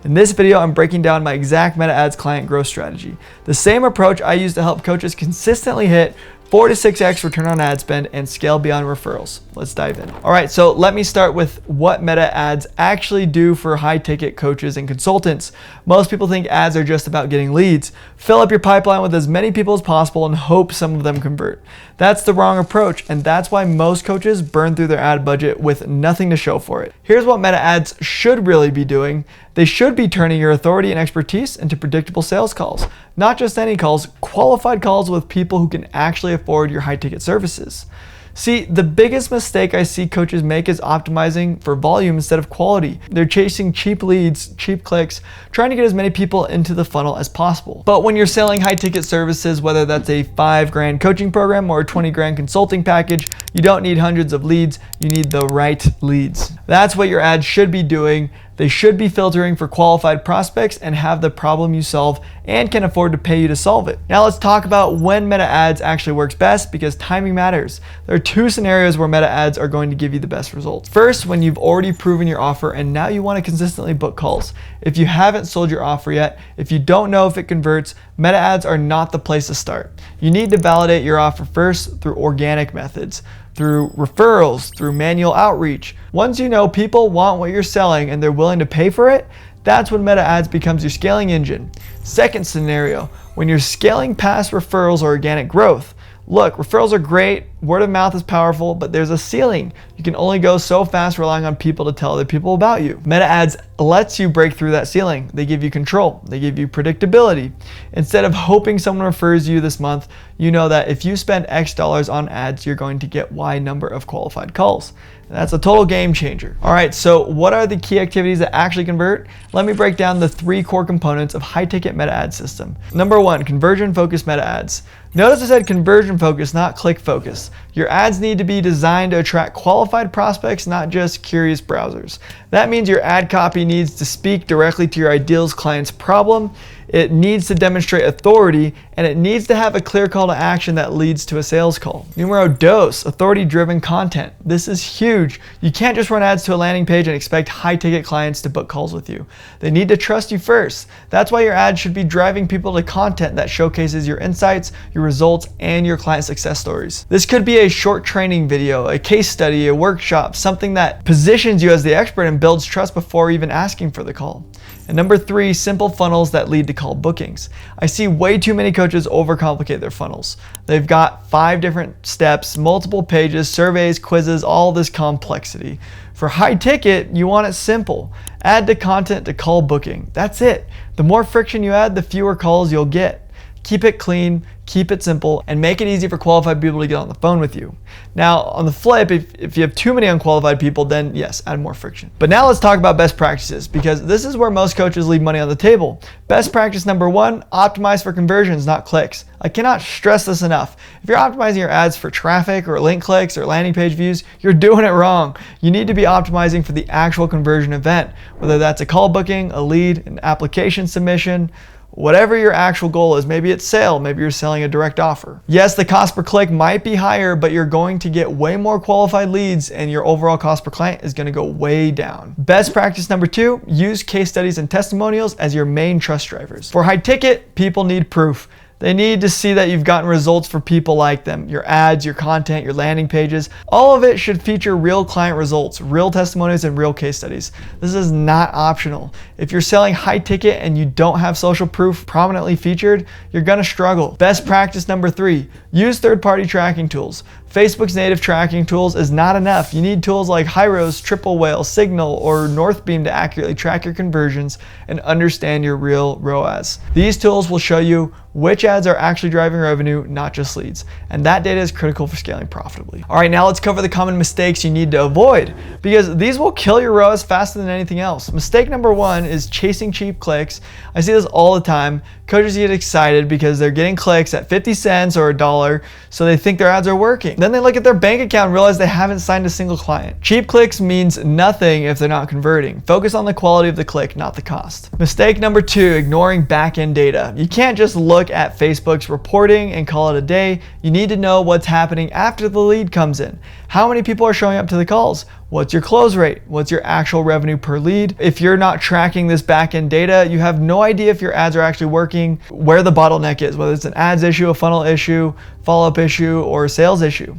In this video, I'm breaking down my exact Meta Ads client growth strategy. The same approach I use to help coaches consistently hit 4 to 6x return on ad spend and scale beyond referrals. Let's dive in. All right, so let me start with what Meta Ads actually do for high ticket coaches and consultants. Most people think ads are just about getting leads. Fill up your pipeline with as many people as possible and hope some of them convert. That's the wrong approach, and that's why most coaches burn through their ad budget with nothing to show for it. Here's what Meta Ads should really be doing. They should be turning your authority and expertise into predictable sales calls. Not just any calls, qualified calls with people who can actually afford your high ticket services. See, the biggest mistake I see coaches make is optimizing for volume instead of quality. They're chasing cheap leads, cheap clicks, trying to get as many people into the funnel as possible. But when you're selling high ticket services, whether that's a $5,000 coaching program or a $20,000 consulting package, you don't need hundreds of leads, you need the right leads. That's what your ads should be doing. They should be filtering for qualified prospects and have the problem you solve and can afford to pay you to solve it. Now let's talk about when Meta Ads actually works best, because timing matters. There are two scenarios where Meta Ads are going to give you the best results. First, when you've already proven your offer and now you want to consistently book calls. If you haven't sold your offer yet, if you don't know if it converts, Meta Ads are not the place to start. You need to validate your offer first through organic methods, through referrals, through manual outreach. Once you know people want what you're selling and they're willing to pay for it, that's when Meta Ads becomes your scaling engine. Second scenario, when you're scaling past referrals or organic growth. Look, referrals are great, word of mouth is powerful, but there's a ceiling. You can only go so fast relying on people to tell other people about you. Meta Ads lets you break through that ceiling. They give you control, they give you predictability. Instead of hoping someone refers you this month, you know that if you spend X dollars on ads, you're going to get Y number of qualified calls. And that's a total game changer. All right, so what are the key activities that actually convert? Let me break down the 3 core components of high ticket Meta Ad system. Number 1, conversion focused Meta Ads. Notice I said conversion focused, not click focused. Your ads need to be designed to attract qualified prospects, not just curious browsers. That means your ad copy needs to speak directly to your ideal client's problem. It needs to demonstrate authority, and it needs to have a clear call to action that leads to a sales call. Numero dos, authority-driven content. This is huge. You can't just run ads to a landing page and expect high-ticket clients to book calls with you. They need to trust you first. That's why your ads should be driving people to content that showcases your insights, your results, and your client success stories. This could be a short training video, a case study, a workshop, something that positions you as the expert and builds trust before even asking for the call. And number 3, simple funnels that lead to call bookings. I see way too many coaches overcomplicate their funnels. They've got 5 different steps, multiple pages, surveys, quizzes, all this complexity. For high ticket, you want it simple. Add to content to call booking. That's it. The more friction you add, the fewer calls you'll get. Keep it clean, keep it simple, and make it easy for qualified people to get on the phone with you. Now, on the flip, if you have too many unqualified people, then yes, add more friction. But now let's talk about best practices, because this is where most coaches leave money on the table. Best practice number 1, optimize for conversions, not clicks. I cannot stress this enough. If you're optimizing your ads for traffic or link clicks or landing page views, you're doing it wrong. You need to be optimizing for the actual conversion event, whether that's a call booking, a lead, an application submission, whatever your actual goal is. Maybe it's sale, maybe you're selling a direct offer. Yes, the cost per click might be higher, but you're going to get way more qualified leads and your overall cost per client is going to go way down. Best practice number 2, use case studies and testimonials as your main trust drivers. For high ticket, people need proof. They need to see that you've gotten results for people like them. Your ads, your content, your landing pages, all of it should feature real client results, real testimonials, and real case studies. This is not optional. If you're selling high ticket and you don't have social proof prominently featured, you're gonna struggle. Best practice number 3, use third-party tracking tools. Facebook's native tracking tools is not enough. You need tools like HiROAS, Triple Whale, Signal, or Northbeam to accurately track your conversions and understand your real ROAS. These tools will show you which ads are actually driving revenue, not just leads. And that data is critical for scaling profitably. All right, now let's cover the common mistakes you need to avoid, because these will kill your ROAS faster than anything else. Mistake number 1 is chasing cheap clicks. I see this all the time. Coaches get excited because they're getting clicks at 50 cents or $1, so they think their ads are working. Then they look at their bank account and realize they haven't signed a single client. Cheap clicks means nothing if they're not converting. Focus on the quality of the click, not the cost. Mistake number 2, ignoring back-end data. You can't just look at Facebook's reporting and call it a day. You need to know what's happening after the lead comes in. How many people are showing up to the calls? What's your close rate? What's your actual revenue per lead? If you're not tracking this back-end data, you have no idea if your ads are actually working, where the bottleneck is, whether it's an ads issue, a funnel issue, follow-up issue, or a sales issue.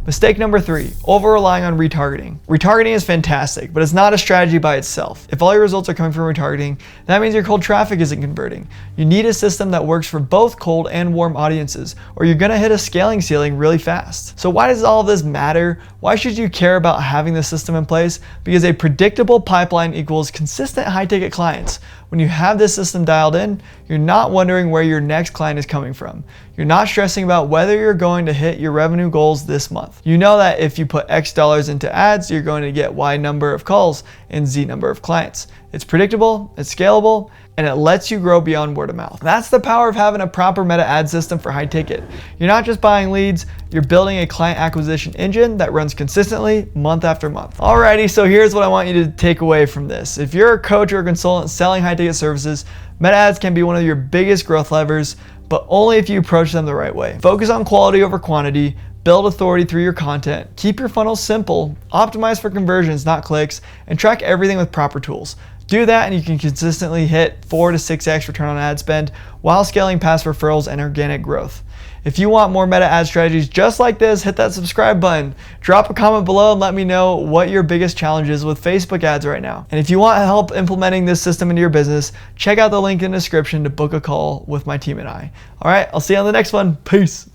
Mistake number 3, over-relying on retargeting. Retargeting is fantastic, but it's not a strategy by itself. If all your results are coming from retargeting, that means your cold traffic isn't converting. You need a system that works for both cold and warm audiences, or you're gonna hit a scaling ceiling really fast. So why does all of this matter? Why should you care about having this system in place? Because a predictable pipeline equals consistent high-ticket clients. When you have this system dialed in, you're not wondering where your next client is coming from. You're not stressing about whether you're going to hit your revenue goals this month. You know that if you put X dollars into ads, you're going to get Y number of calls and Z number of clients. It's predictable, it's scalable, and it lets you grow beyond word of mouth. That's the power of having a proper meta ad system for high ticket. You're not just buying leads, you're building a client acquisition engine that runs consistently month after month. Alrighty, so here's what I want you to take away from this. If you're a coach or a consultant selling high ticket services, meta ads can be one of your biggest growth levers, but only if you approach them the right way. Focus on quality over quantity, build authority through your content, keep your funnels simple, optimize for conversions, not clicks, and track everything with proper tools. Do that and you can consistently hit 4 to 6x return on ad spend while scaling past referrals and organic growth. If you want more meta ad strategies just like this, hit that subscribe button. Drop a comment below and let me know what your biggest challenge is with Facebook ads right now. And if you want help implementing this system into your business, check out the link in the description to book a call with my team and I. All right, I'll see you on the next one. Peace.